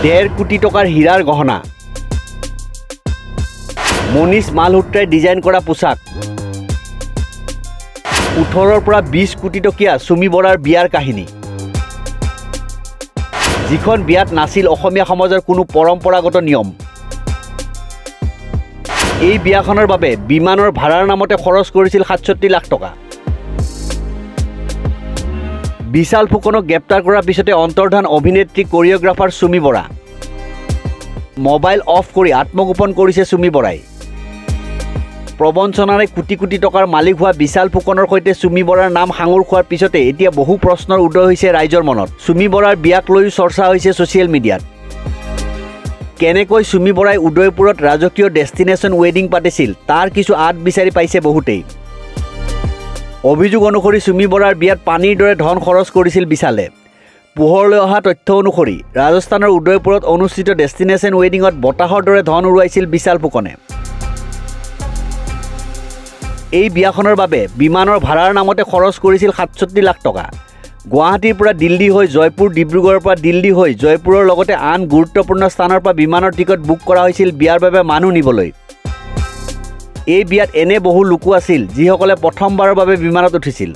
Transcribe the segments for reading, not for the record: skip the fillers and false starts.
1.5 কোটি টকাৰ হীৰাৰ গহনা মনীষ মালহোত্ৰাই ডিজাইন কৰা পোছাক 18 পৰা 20 কোটি টকীয়া চুমি বৰাৰ বিয়াৰ কাহিনী যিখন বিয়াত নাছিল অসমীয়া সমাজৰ কোনো পৰম্পৰাগত নিয়ম এই বিয়াখনৰ বাবে বিমানৰ ভাড়াৰ নামতে খৰচ কৰিছিল 67 লাখ টকা বিশাল ফুকনক গ্ৰেপ্তাৰ কৰাৰ পিছতে অন্তৰ্ধান অভিনেত্ৰী কোৰিওগ্ৰাফাৰ চুমি বৰা মোবাইল অফ কৰি আত্মগোপন কৰিছে চুমি বৰাই প্ৰবঞ্চনাৰে কোটি কোটি টকাৰ মালিক হোৱা বিশাল ফুকনৰ সৈতে চুমি বৰাৰ নাম সাঙুৰ খোৱাৰ পিছতে এতিয়া বহু প্ৰশ্নৰ উদয় হৈছে ৰাইজৰ মনত চুমি বৰাৰ বিয়াক লৈ চৰ্চা হৈছে ছ'চিয়েল মিডিয়াত কেনেকৈ চুমি বৰাই উদয়পুৰত ৰাজকীয় ডেষ্টিনেশ্যন ৱেডিং পাতিছিল তাৰ কিছু আঁত বিচাৰি পাইছে বহুতেই অভিযোগ অনুসৰি চুমি বৰাৰ বিয়াত পানীৰ দৰে ধন খৰচ কৰিছিল বিশালে পোহৰলৈ অহা তথ্য অনুসৰি ৰাজস্থানৰ উদয়পুৰত অনুষ্ঠিত ডেষ্টিনেশ্যন ৱেডিঙত বতাহৰ দৰে ধন উৰুৱাইছিল বিশাল ফুকনে এই বিয়াখনৰ বাবে বিমানৰ ভাড়াৰ নামতে খৰচ কৰিছিল 67 লাখ টকা গুৱাহাটীৰ পৰা দিল্লী হৈ জয়পুৰ ডিব্ৰুগড়ৰ পৰা দিল্লী হৈ জয়পুৰৰ লগতে আন গুৰুত্বপূৰ্ণ স্থানৰ পৰা বিমানৰ টিকট বুক কৰা হৈছিল বিয়াৰ বাবে মানুহ নিবলৈ এই বিয়াত এনে বহু লোকো আছিল যিসকলে প্ৰথমবাৰৰ বাবে বিমানত উঠিছিল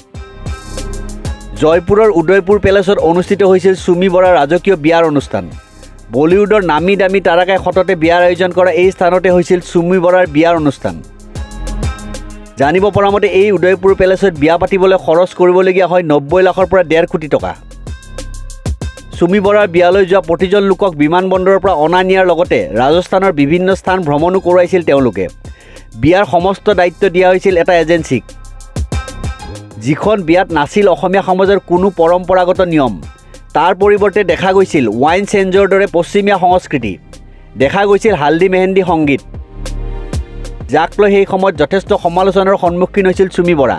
জয়পুৰৰ উদয়পুৰ পেলেছত অনুষ্ঠিত হৈছিল চুমি বৰাৰ ৰাজকীয় বিয়াৰ অনুষ্ঠান বলিউডৰ নামী দামী তাৰকাই সততে বিয়াৰ আয়োজন কৰা এই স্থানতে হৈছিল চুমি বৰাৰ বিয়াৰ অনুষ্ঠান জানিব পৰা মতে এই উদয়পুৰ পেলেছত বিয়া পাতিবলৈ খৰচ কৰিবলগীয়া হয় 90 লাখৰ পৰা 1.5 কোটি টকা চুমি বৰাৰ বিয়ালৈ যোৱা প্ৰতিজন লোকক বিমানবন্দৰৰ পৰা অনা নিয়াৰ লগতে ৰাজস্থানৰ বিভিন্ন স্থান ভ্ৰমণো কৰোৱাইছিল তেওঁলোকে বিয়াৰ সমস্ত দায়িত্ব দিয়া হৈছিল এটা এজেন্সিক যিখন বিয়াত নাছিল অসমীয়া সমাজৰ কোনো পৰম্পৰাগত নিয়ম তাৰ পৰিৱৰ্তে দেখা গৈছিল ৱাইন চেঞ্জৰ দৰে পশ্চিমীয়া সংস্কৃতি দেখা গৈছিল হালদি মেহেন্দি সংগীত যাক লৈ সেই সময়ত যথেষ্ট সমালোচনাৰ সন্মুখীন হৈছিল চুমি বৰা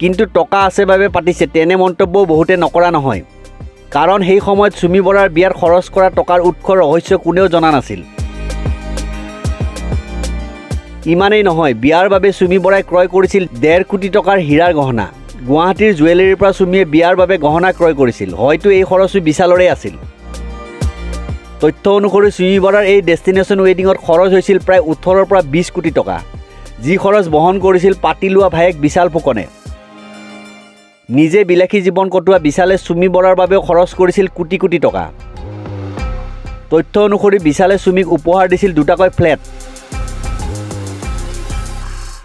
কিন্তু টকা আছে বাবে পাতিছে তেনে মন্তব্যও বহুতে নকৰা নহয় কাৰণ সেই সময়ত চুমি বৰাৰ বিয়াত খৰচ কৰা টকাৰ উৎসৰ ৰহস্য কোনেও জনা নাছিল ইমানেই নহয় বিয়াৰ বাবে চুমি বৰাই ক্ৰয় কৰিছিল 1.5 কোটি টকাৰ হীৰাৰ গহনা গুৱাহাটীৰ জুৱেলাৰীৰ পৰা চুমিয়ে বিয়াৰ বাবে গহনা ক্ৰয় কৰিছিল হয়তো এই খৰচো বিশালৰে আছিল তথ্য অনুসৰি চুমি বৰাৰ এই ডেষ্টিনেশ্যন ৱেডিঙত খৰচ হৈছিল প্ৰায় 18 পৰা 20 কোটি টকা যি খৰচ বহন কৰিছিল পাতি লোৱা ভায়েক বিশাল ফুকনে নিজে বিলাসী জীৱন কটোৱা বিশালে চুমি বৰাৰ বাবেও খৰচ কৰিছিল কোটি কোটি টকা তথ্য অনুসৰি বিশালে চুমিক উপহাৰ দিছিল দুটাকৈ ফ্লেট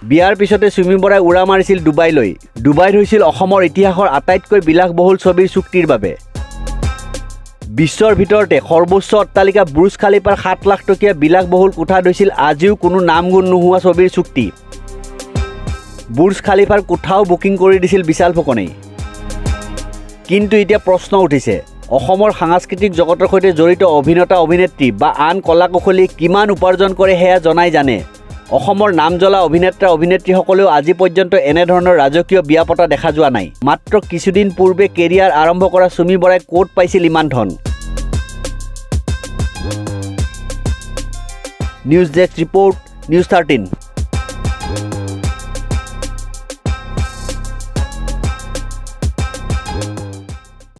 বিয়াৰ পিছতে চুমি বৰাই উৰা মাৰিছিল ডুবাইলৈ ডুবাইত হৈছিল অসমৰ ইতিহাসৰ আটাইতকৈ বিলাসবহুল ছবিৰ চুক্তিৰ বাবে বিশ্বৰ ভিতৰতে সৰ্বোচ্চ অট্টালিকা বুৰ্জ খালিফাৰ 7 লাখ টকীয়া বিলাসবহুল কোঠাত হৈছিল আজিও কোনো নামগুণ নোহোৱা ছবিৰ চুক্তি বুৰ্জ খালিফাৰ কোঠাও বুকিং কৰি দিছিল বিশাল ফুকনেই কিন্তু এতিয়া প্ৰশ্ন উঠিছে অসমৰ সাংস্কৃতিক জগতৰ সৈতে জড়িত অভিনেতা অভিনেত্ৰী বা আন কলা কুশলীয়ে কিমান উপাৰ্জন কৰে সেয়া জনাই জানে অসমৰ নামজ্বলা অভিনেতা অভিনেত্ৰীসকলেও আজি পৰ্যন্ত এনেধৰণৰ ৰাজকীয় বিয়া পতা দেখা যোৱা নাই মাত্ৰ কিছুদিন পূৰ্বে কেৰিয়াৰ আৰম্ভ কৰা চুমি বৰাই ক'ত পাইছিল ইমান ধন নিউজ ডেস্ক ৰিপৰ্ট নিউজ 13